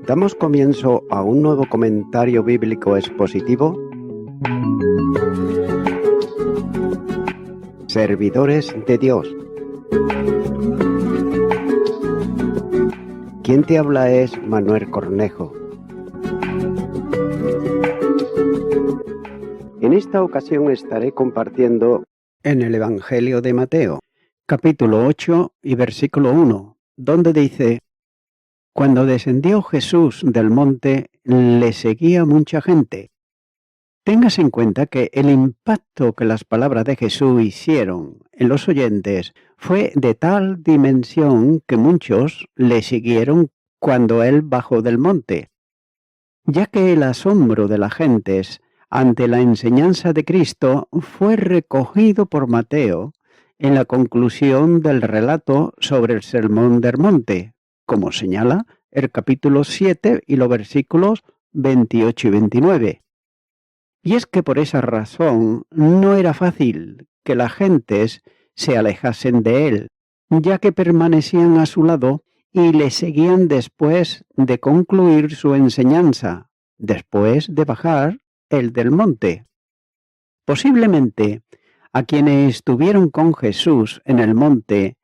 Damos comienzo a un nuevo comentario bíblico expositivo. Servidores de Dios. Quien te habla es Manuel Cornejo. En esta ocasión estaré compartiendo en el Evangelio de Mateo, capítulo 8 y versículo 1, donde dice: Cuando descendió Jesús del monte, le seguía mucha gente. Tengas en cuenta que el impacto que las palabras de Jesús hicieron en los oyentes fue de tal dimensión que muchos le siguieron cuando él bajó del monte, ya que el asombro de las gentes ante la enseñanza de Cristo fue recogido por Mateo en la conclusión del relato sobre el Sermón del Monte, como señala el capítulo 7 y los versículos 28 y 29. Y es que por esa razón no era fácil que las gentes se alejasen de él, ya que permanecían a su lado y le seguían después de concluir su enseñanza, después de bajar el del monte. Posiblemente a quienes estuvieron con Jesús en el monte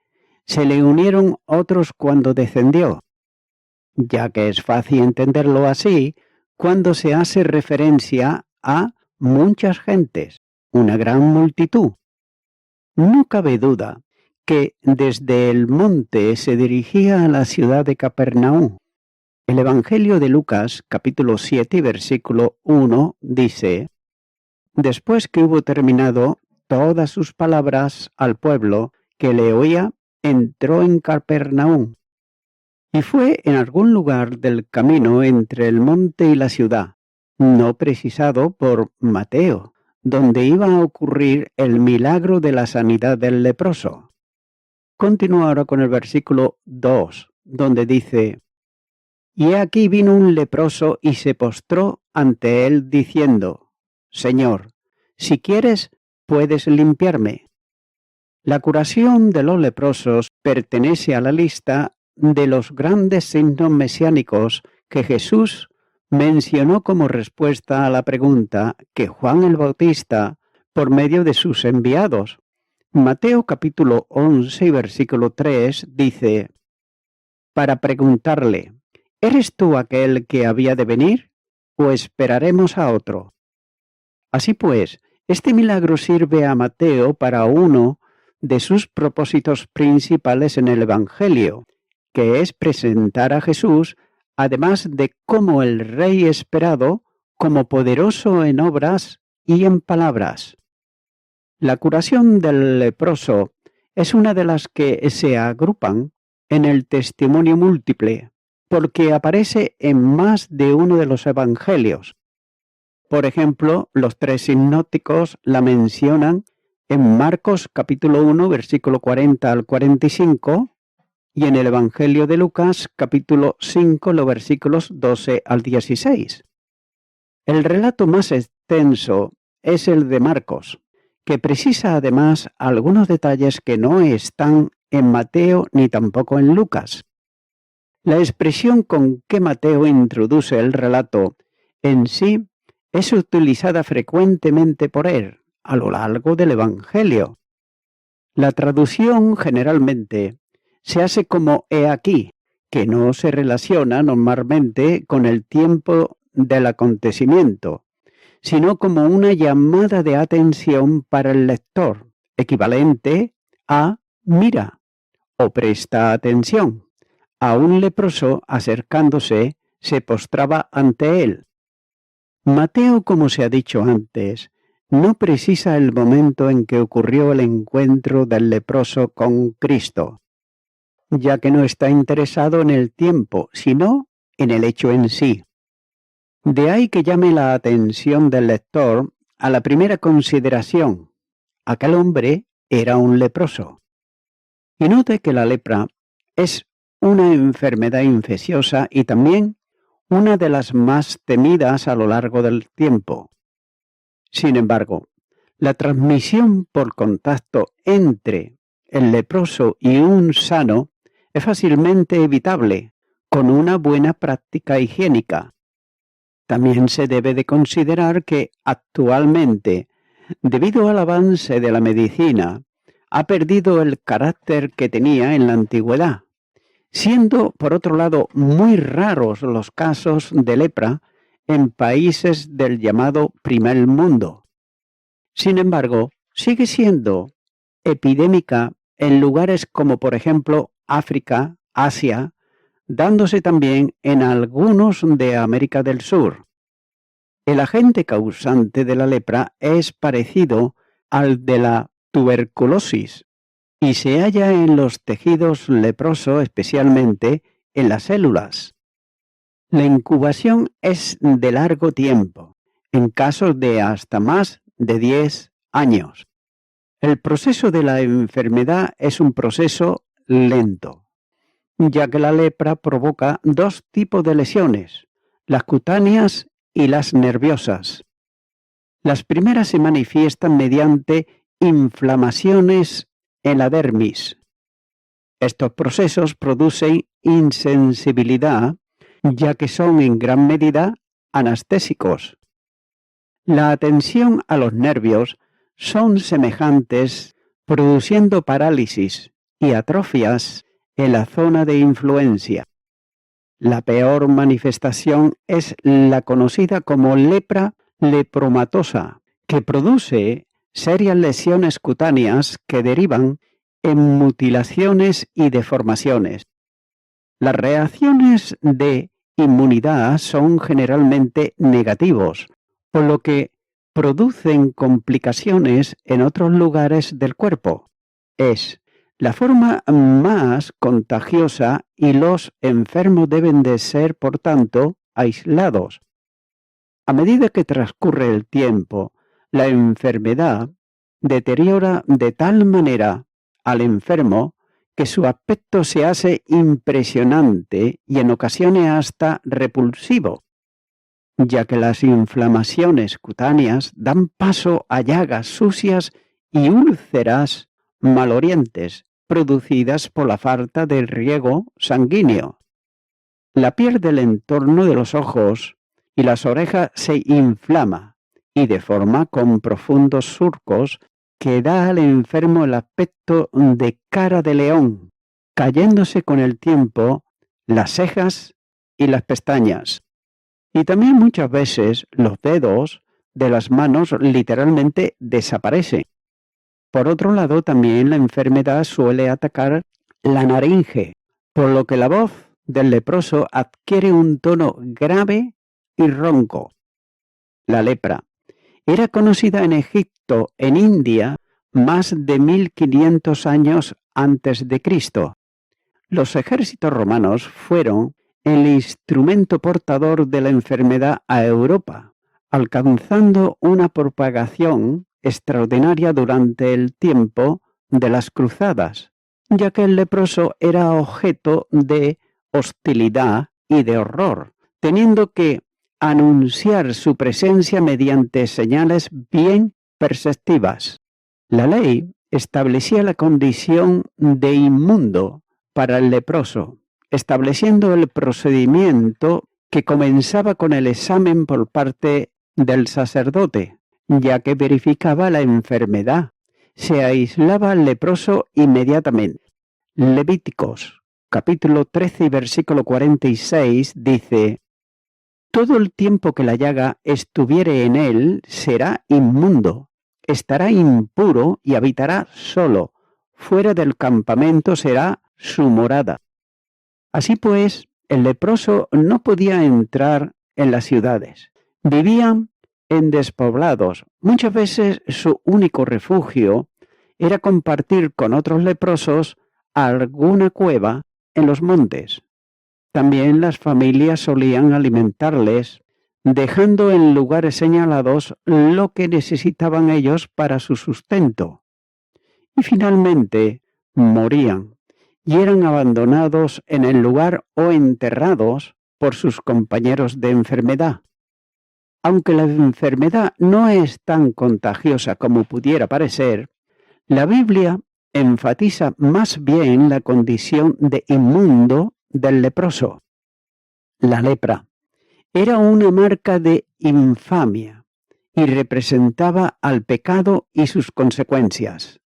se le unieron otros cuando descendió, ya que es fácil entenderlo así cuando se hace referencia a muchas gentes, una gran multitud. No cabe duda que desde el monte se dirigía a la ciudad de Capernaum. El Evangelio de Lucas, capítulo 7, versículo 1, dice: Después que hubo terminado todas sus palabras al pueblo que le oía, entró en Capernaum. Y fue en algún lugar del camino entre el monte y la ciudad, no precisado por Mateo, donde iba a ocurrir el milagro de la sanidad del leproso. Continúa ahora con el versículo 2, donde dice: Y he aquí vino un leproso y se postró ante él diciendo: Señor, si quieres, puedes limpiarme. La curación de los leprosos pertenece a la lista de los grandes signos mesiánicos que Jesús mencionó como respuesta a la pregunta que Juan el Bautista, por medio de sus enviados. Mateo capítulo 11 y versículo 3 dice: para preguntarle: ¿eres tú aquel que había de venir, o esperaremos a otro? Así pues, este milagro sirve a Mateo para uno de sus propósitos principales en el Evangelio, que es presentar a Jesús, además de como el Rey esperado, como poderoso en obras y en palabras. La curación del leproso es una de las que se agrupan en el testimonio múltiple, porque aparece en más de uno de los evangelios. Por ejemplo, los tres sinópticos la mencionan en Marcos capítulo 1, versículo 40 al 45, y en el Evangelio de Lucas capítulo 5, los versículos 12 al 16. El relato más extenso es el de Marcos, que precisa además algunos detalles que no están en Mateo ni tampoco en Lucas. La expresión con que Mateo introduce el relato en sí es utilizada frecuentemente por él a lo largo del Evangelio. La traducción generalmente se hace como he aquí, que no se relaciona normalmente con el tiempo del acontecimiento, sino como una llamada de atención para el lector, equivalente a mira o presta atención. A un leproso acercándose se postraba ante él. Mateo, como se ha dicho antes, no precisa el momento en que ocurrió el encuentro del leproso con Cristo, ya que no está interesado en el tiempo, sino en el hecho en sí. De ahí que llame la atención del lector a la primera consideración: aquel hombre era un leproso. Y note que la lepra es una enfermedad infecciosa y también una de las más temidas a lo largo del tiempo. Sin embargo, La transmisión por contacto entre el leproso y un sano es fácilmente evitable con una buena práctica higiénica. También se debe de considerar que actualmente, debido al avance de la medicina, ha perdido el carácter que tenía en la antigüedad, siendo, por otro lado, muy raros los casos de lepra en países del llamado primer mundo. Sin embargo, sigue siendo epidémica en lugares como, por ejemplo, África, Asia, dándose también en algunos de América del Sur. El agente causante de la lepra es parecido al de la tuberculosis y se halla en los tejidos leprosos, especialmente en las células. La incubación es de largo tiempo, en casos de hasta más de 10 años. El proceso de la enfermedad es un proceso lento, ya que la lepra provoca dos tipos de lesiones, las cutáneas y las nerviosas. Las primeras se manifiestan mediante inflamaciones en la dermis. Estos procesos producen insensibilidad, ya que son en gran medida anestésicos. La atención a los nervios son semejantes, produciendo parálisis y atrofias en la zona de influencia. La peor manifestación es la conocida como lepra lepromatosa, que produce serias lesiones cutáneas que derivan en mutilaciones y deformaciones. Las reacciones de inmunidad son generalmente negativos, por lo que producen complicaciones en otros lugares del cuerpo. Es la forma más contagiosa y los enfermos deben de ser, por tanto, aislados. A medida que transcurre el tiempo, la enfermedad deteriora de tal manera al enfermo que su aspecto se hace impresionante y en ocasiones hasta repulsivo, ya que las inflamaciones cutáneas dan paso a llagas sucias y úlceras malolientes producidas por la falta de riego sanguíneo. La piel del entorno de los ojos y las orejas se inflama y deforma con profundos surcos que da al enfermo el aspecto de cara de león, cayéndose con el tiempo las cejas y las pestañas. Y también muchas veces los dedos de las manos literalmente desaparecen. Por otro lado, también la enfermedad suele atacar la laringe, por lo que la voz del leproso adquiere un tono grave y ronco. La lepra era conocida en Egipto, en India, más de 1500 años antes de Cristo. Los ejércitos romanos fueron el instrumento portador de la enfermedad a Europa, alcanzando una propagación extraordinaria durante el tiempo de las cruzadas, ya que el leproso era objeto de hostilidad y de horror, teniendo que anunciar su presencia mediante señales bien perceptivas. La ley establecía la condición de inmundo para el leproso, estableciendo el procedimiento que comenzaba con el examen por parte del sacerdote, ya que verificaba la enfermedad. Se aislaba al leproso inmediatamente. Levíticos, capítulo 13 y versículo 46 dice: todo el tiempo que la llaga estuviere en él será inmundo, estará impuro y habitará solo, fuera del campamento será su morada. Así pues, el leproso no podía entrar en las ciudades. Vivían en despoblados. Muchas veces su único refugio era compartir con otros leprosos alguna cueva en los montes. También las familias solían alimentarles, dejando en lugares señalados lo que necesitaban ellos para su sustento. Y finalmente morían y eran abandonados en el lugar o enterrados por sus compañeros de enfermedad. Aunque la enfermedad no es tan contagiosa como pudiera parecer, la Biblia enfatiza más bien la condición de inmundo del leproso. La lepra era una marca de infamia y representaba al pecado y sus consecuencias.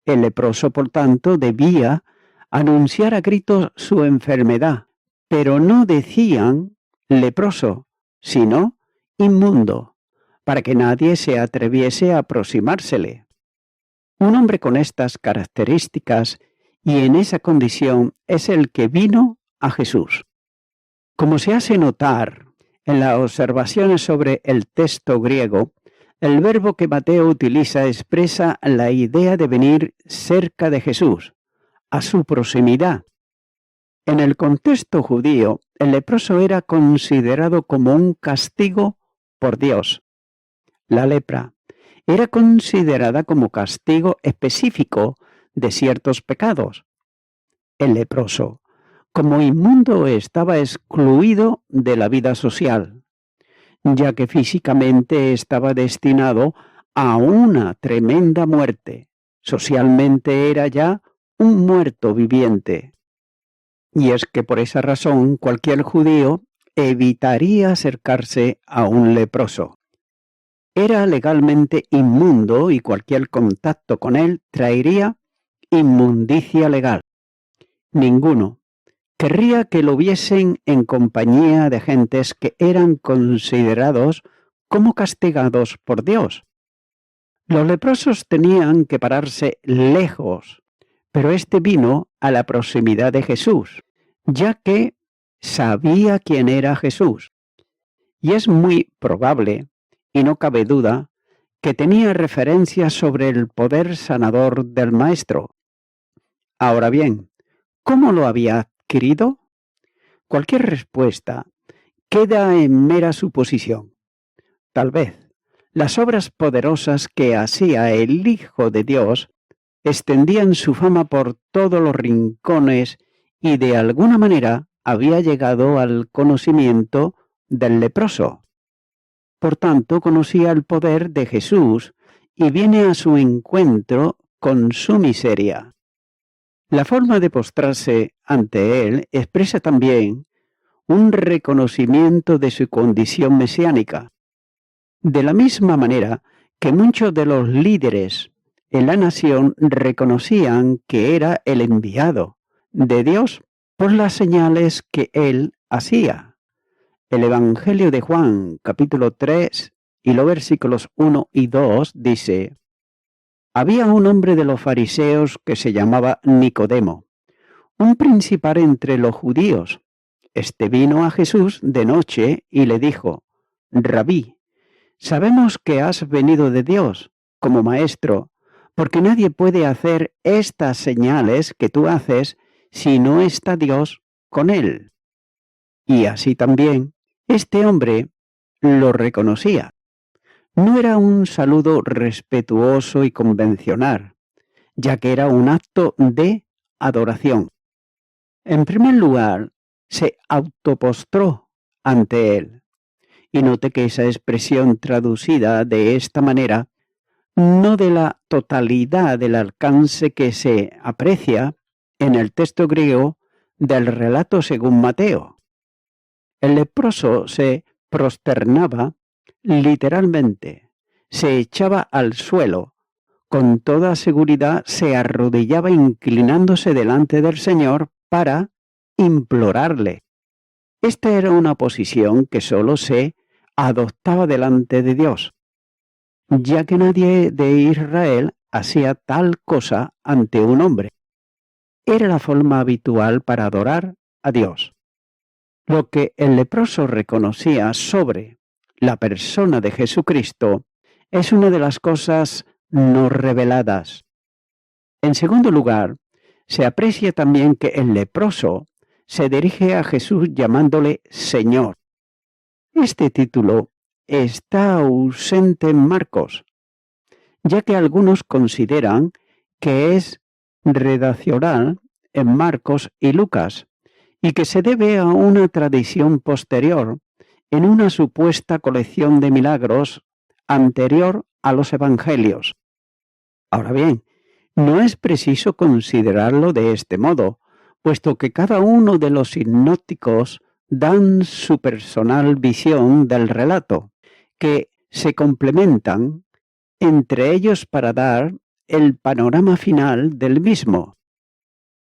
El leproso, por tanto, debía anunciar a gritos su enfermedad, pero no decían leproso, sino inmundo, para que nadie se atreviese a aproximársele. Un hombre con estas características y en esa condición es el que vino a Jesús. Como se hace notar en las observaciones sobre el texto griego, el verbo que Mateo utiliza expresa la idea de venir cerca de Jesús, a su proximidad. En el contexto judío, el leproso era considerado como un castigo por Dios. La lepra era considerada como castigo específico de ciertos pecados. El leproso, como inmundo, estaba excluido de la vida social, ya que físicamente estaba destinado a una tremenda muerte. Socialmente era ya un muerto viviente. Y es que por esa razón cualquier judío evitaría acercarse a un leproso. Era legalmente inmundo y cualquier contacto con él traería inmundicia legal. Ninguno querría que lo viesen en compañía de gentes que eran considerados como castigados por Dios. Los leprosos tenían que pararse lejos, pero este vino a la proximidad de Jesús, ya que sabía quién era Jesús. Y es muy probable, y no cabe duda, que tenía referencias sobre el poder sanador del Maestro. Ahora bien, ¿cómo lo había adquirido? Cualquier respuesta queda en mera suposición. Tal vez las obras poderosas que hacía el Hijo de Dios extendían su fama por todos los rincones y de alguna manera había llegado al conocimiento del leproso. Por tanto, conocía el poder de Jesús y viene a su encuentro con su miseria. La forma de postrarse ante él expresa también un reconocimiento de su condición mesiánica. De la misma manera que muchos de los líderes en la nación reconocían que era el enviado de Dios por las señales que él hacía. El Evangelio de Juan, capítulo 3, y los versículos 1 y 2 dice: Había un hombre de los fariseos que se llamaba Nicodemo, un principal entre los judíos. Este vino a Jesús de noche y le dijo: Rabí, sabemos que has venido de Dios como maestro, porque nadie puede hacer estas señales que tú haces si no está Dios con él. Y así también, este hombre lo reconocía. No era un saludo respetuoso y convencional, ya que era un acto de adoración. En primer lugar, se autopostró ante él. Y note que esa expresión traducida de esta manera, no de la totalidad del alcance que se aprecia en el texto griego del relato según Mateo. El leproso se prosternaba literalmente, se echaba al suelo, con toda seguridad se arrodillaba inclinándose delante del Señor para implorarle. Esta era una posición que solo se adoptaba delante de Dios, ya que nadie de Israel hacía tal cosa ante un hombre. Era la forma habitual para adorar a Dios. Lo que el leproso reconocía sobre la persona de Jesucristo es una de las cosas no reveladas. En segundo lugar, se aprecia también que el leproso se dirige a Jesús llamándole Señor. Este título está ausente en Marcos, ya que algunos consideran que es redaccional en Marcos y Lucas, y que se debe a una tradición posterior en una supuesta colección de milagros anterior a los evangelios. Ahora bien, no es preciso considerarlo de este modo, puesto que cada uno de los sinópticos dan su personal visión del relato, que se complementan entre ellos para dar el panorama final del mismo.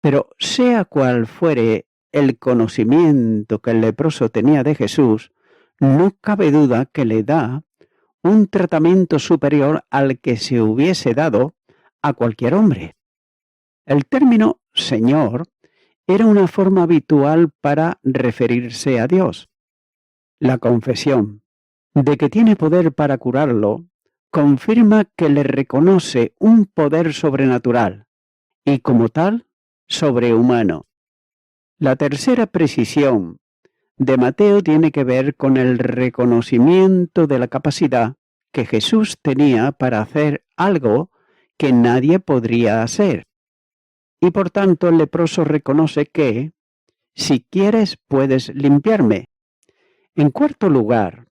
Pero sea cual fuere el conocimiento que el leproso tenía de Jesús, no cabe duda que le da un tratamiento superior al que se hubiese dado a cualquier hombre. El término Señor era una forma habitual para referirse a Dios. La confesión de que tiene poder para curarlo confirma que le reconoce un poder sobrenatural y como tal sobrehumano. La tercera precisión de Mateo tiene que ver con el reconocimiento de la capacidad que Jesús tenía para hacer algo que nadie podría hacer. Y por tanto el leproso reconoce que, si quieres, puedes limpiarme. En cuarto lugar,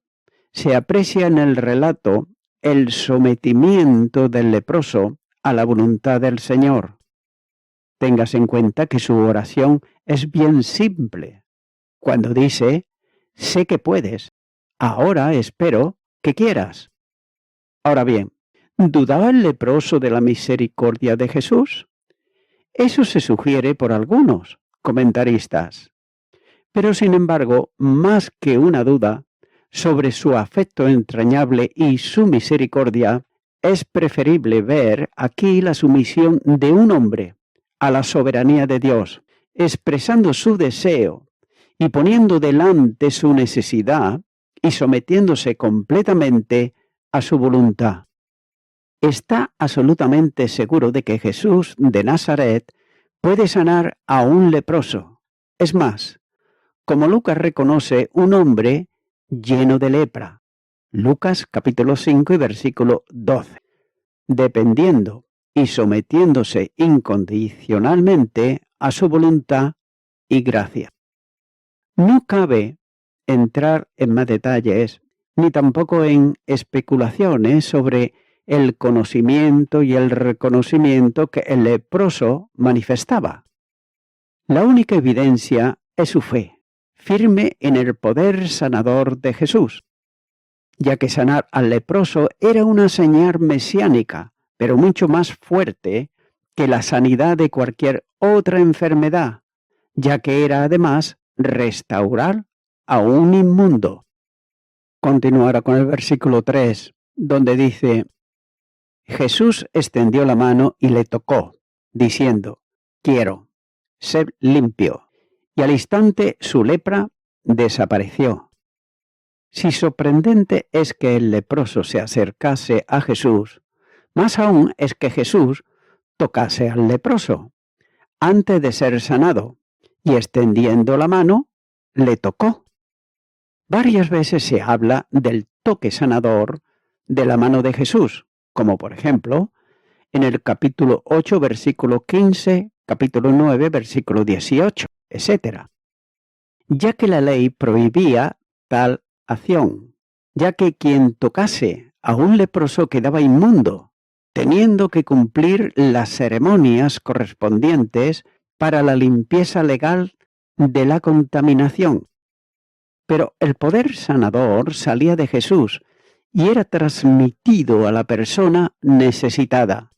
se aprecia en el relato el sometimiento del leproso a la voluntad del Señor. Tengas en cuenta que su oración es bien simple. Cuando dice, sé que puedes, ahora espero que quieras. Ahora bien, ¿dudaba el leproso de la misericordia de Jesús? Eso se sugiere por algunos comentaristas. Pero sin embargo, más que una duda sobre su afecto entrañable y su misericordia, es preferible ver aquí la sumisión de un hombre a la soberanía de Dios, expresando su deseo y poniendo delante su necesidad y sometiéndose completamente a su voluntad. Está absolutamente seguro de que Jesús de Nazaret puede sanar a un leproso. Es más, como Lucas reconoce, un hombre lleno de lepra. Lucas capítulo 5 y versículo 12. Dependiendo y sometiéndose incondicionalmente a su voluntad y gracia. No cabe entrar en más detalles, ni tampoco en especulaciones sobre el conocimiento y el reconocimiento que el leproso manifestaba. La única evidencia es su fe, firme en el poder sanador de Jesús, ya que sanar al leproso era una señal mesiánica, pero mucho más fuerte que la sanidad de cualquier otra enfermedad, ya que era además restaurar a un inmundo. Continuará con el versículo 3, donde dice, Jesús extendió la mano y le tocó, diciendo, quiero, ser limpio. Y al instante su lepra desapareció. Si sorprendente es que el leproso se acercase a Jesús, más aún es que Jesús tocase al leproso, antes de ser sanado, y extendiendo la mano, le tocó. Varias veces se habla del toque sanador de la mano de Jesús, como por ejemplo, en el capítulo 8, versículo 15, capítulo 9, versículo 18, etc., ya que la ley prohibía tal acción, ya que quien tocase a un leproso quedaba inmundo, teniendo que cumplir las ceremonias correspondientes para la limpieza legal de la contaminación. Pero el poder sanador salía de Jesús y era transmitido a la persona necesitada.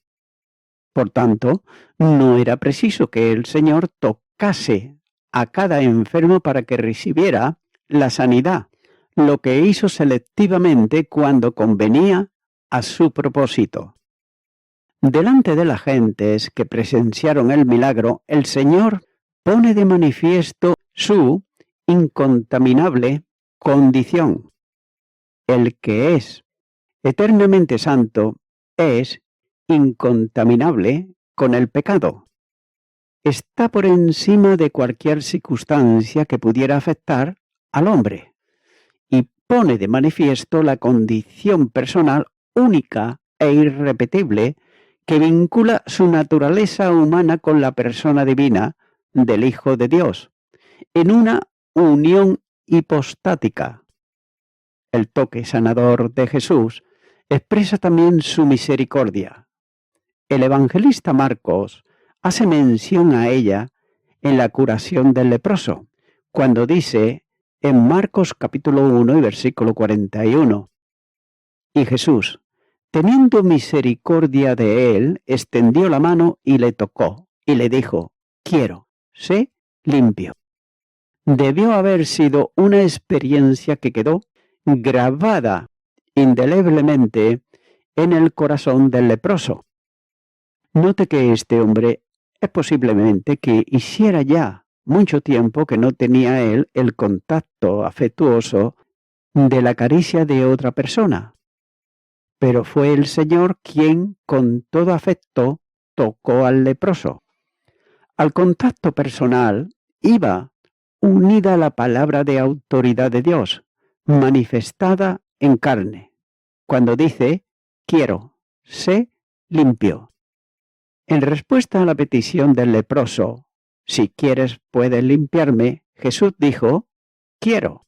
Por tanto, no era preciso que el Señor tocase a cada enfermo para que recibiera la sanidad, lo que hizo selectivamente cuando convenía a su propósito. Delante de las gentes que presenciaron el milagro, el Señor pone de manifiesto su incontaminable condición. El que es eternamente santo es incontaminable con el pecado. Está por encima de cualquier circunstancia que pudiera afectar al hombre y pone de manifiesto la condición personal única e irrepetible que vincula su naturaleza humana con la persona divina del Hijo de Dios, en una unión hipostática. el toque sanador de Jesús, expresa también su misericordia. El evangelista Marcos hace mención a ella en la curación del leproso, cuando dice en Marcos capítulo 1 y versículo 41, y Jesús, teniendo misericordia de él, extendió la mano y le tocó, y le dijo, quiero, sé limpio. Debió haber sido una experiencia que quedó grabada indeleblemente en el corazón del leproso. Note que este hombre es posiblemente que hiciera ya mucho tiempo que no tenía él el contacto afectuoso de la caricia de otra persona. Pero fue el Señor quien con todo afecto tocó al leproso. Al contacto personal iba unida la palabra de autoridad de Dios, manifestada en carne, cuando dice, quiero, sé limpio. En respuesta a la petición del leproso, si quieres puedes limpiarme, Jesús dijo, quiero.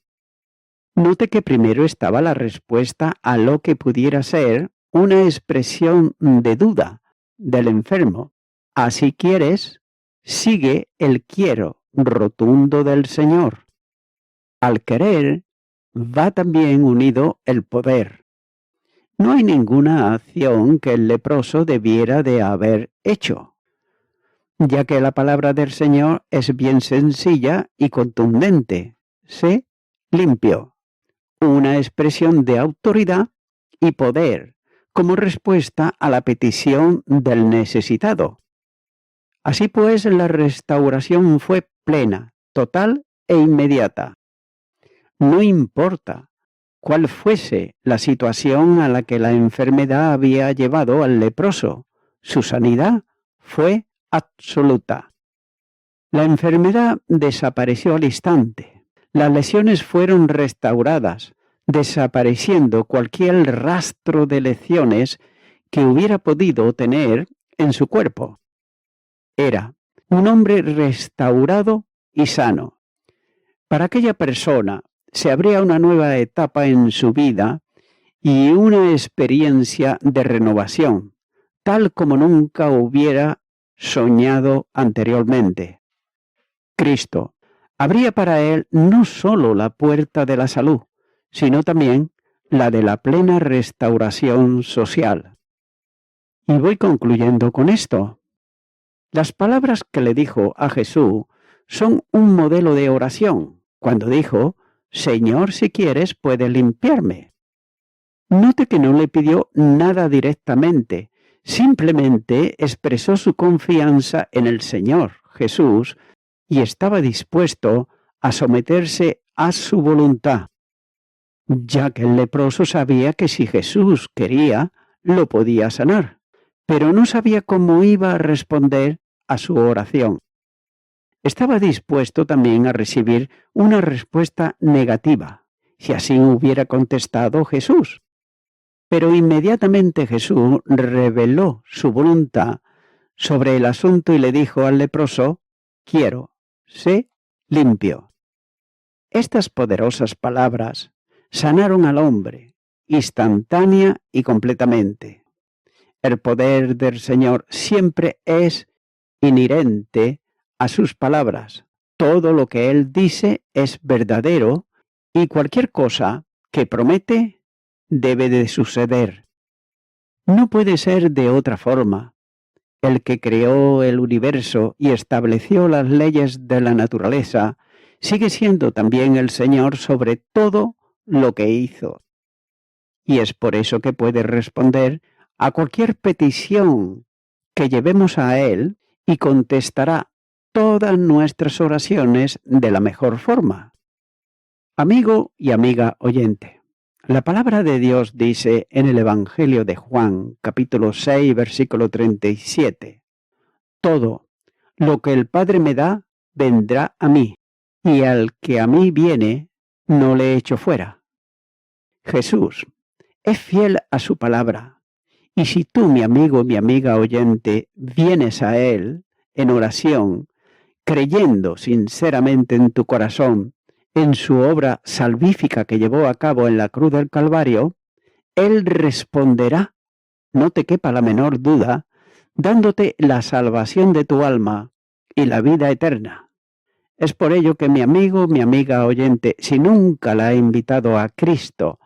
Note que primero estaba la respuesta a lo que pudiera ser una expresión de duda del enfermo. Así quieres, sigue el quiero rotundo del Señor. Al querer va también unido el poder. No hay ninguna acción que el leproso debiera de haber hecho, ya que la palabra del Señor es bien sencilla y contundente. Sé limpio. Una expresión de autoridad y poder como respuesta a la petición del necesitado. Así pues, la restauración fue plena, total e inmediata. No importa cuál fuese la situación a la que la enfermedad había llevado al leproso, su sanidad fue absoluta. La enfermedad desapareció al instante. Las lesiones fueron restauradas, desapareciendo cualquier rastro de lesiones que hubiera podido tener en su cuerpo. Era un hombre restaurado y sano. Para aquella persona se abría una nueva etapa en su vida y una experiencia de renovación, tal como nunca hubiera soñado anteriormente. Cristo abría para él no solo la puerta de la salud, sino también la de la plena restauración social. Y voy concluyendo con esto. Las palabras que le dijo a Jesús son un modelo de oración, cuando dijo, Señor, si quieres, puedes limpiarme. Note que no le pidió nada directamente, simplemente expresó su confianza en el Señor Jesús y estaba dispuesto a someterse a su voluntad, ya que el leproso sabía que si Jesús quería, lo podía sanar, pero no sabía cómo iba a responder a su oración. Estaba dispuesto también a recibir una respuesta negativa, si así hubiera contestado Jesús. Pero inmediatamente Jesús reveló su voluntad sobre el asunto y le dijo al leproso, quiero, sé limpio. Estas poderosas palabras sanaron al hombre, instantánea y completamente. El poder del Señor siempre es inherente a sus palabras. Todo lo que Él dice es verdadero y cualquier cosa que promete debe de suceder. No puede ser de otra forma. El que creó el universo y estableció las leyes de la naturaleza sigue siendo también el Señor sobre todo lo que hizo. Y es por eso que puede responder a cualquier petición que llevemos a Él y contestará todas nuestras oraciones de la mejor forma. Amigo y amiga oyente, la palabra de Dios dice en el Evangelio de Juan, capítulo 6, versículo 37, todo lo que el Padre me da, vendrá a mí, y al que a mí viene, no le echo fuera. Jesús es fiel a su palabra, y si tú, mi amigo, mi amiga oyente, vienes a Él en oración, creyendo sinceramente en tu corazón en su obra salvífica que llevó a cabo en la cruz del Calvario, Él responderá, no te quepa la menor duda, dándote la salvación de tu alma y la vida eterna. Es por ello que mi amigo, mi amiga oyente, si nunca la ha invitado a Cristo,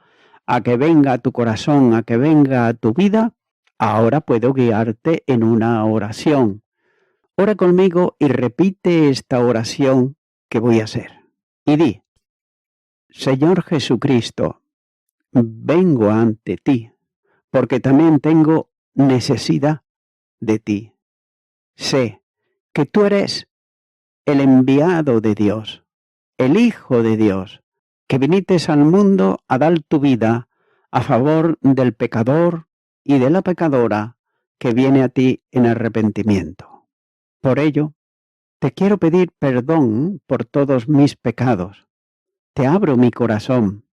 a que venga a tu corazón, a que venga a tu vida, ahora puedo guiarte en una oración. Ora conmigo y repite esta oración que voy a hacer. Y di: Señor Jesucristo, vengo ante ti, porque también tengo necesidad de ti. Sé que tú eres el enviado de Dios, el Hijo de Dios, que viniste al mundo a dar tu vida a favor del pecador y de la pecadora que viene a ti en arrepentimiento. Por ello, te quiero pedir perdón por todos mis pecados. Te abro mi corazón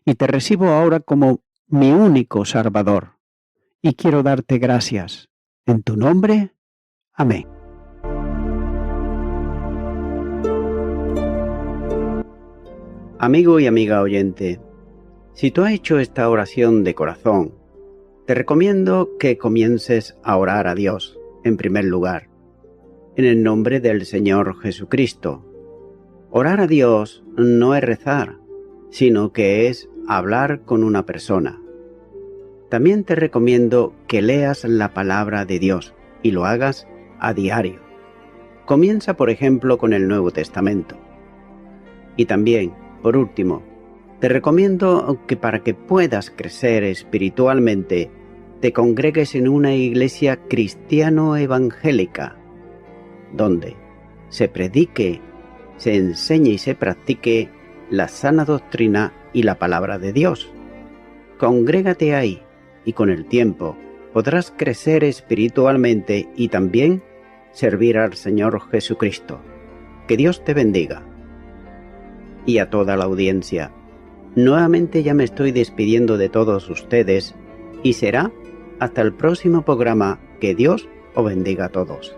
y te recibo ahora como mi único Salvador. Y quiero darte gracias. En tu nombre, amén. Amigo y amiga oyente, si tú has hecho esta oración de corazón, te recomiendo que comiences a orar a Dios, en primer lugar, en el nombre del Señor Jesucristo. Orar a Dios no es rezar, sino que es hablar con una persona. También te recomiendo que leas la palabra de Dios y lo hagas a diario. Comienza, por ejemplo, con el Nuevo Testamento. Y también, por último, te recomiendo que para que puedas crecer espiritualmente, te congregues en una iglesia cristiano-evangélica, donde se predique, se enseñe y se practique la sana doctrina y la palabra de Dios. Congrégate ahí y con el tiempo podrás crecer espiritualmente y también servir al Señor Jesucristo. Que Dios te bendiga. Y a toda la audiencia, nuevamente ya me estoy despidiendo de todos ustedes y será hasta el próximo programa. Que Dios os bendiga a todos.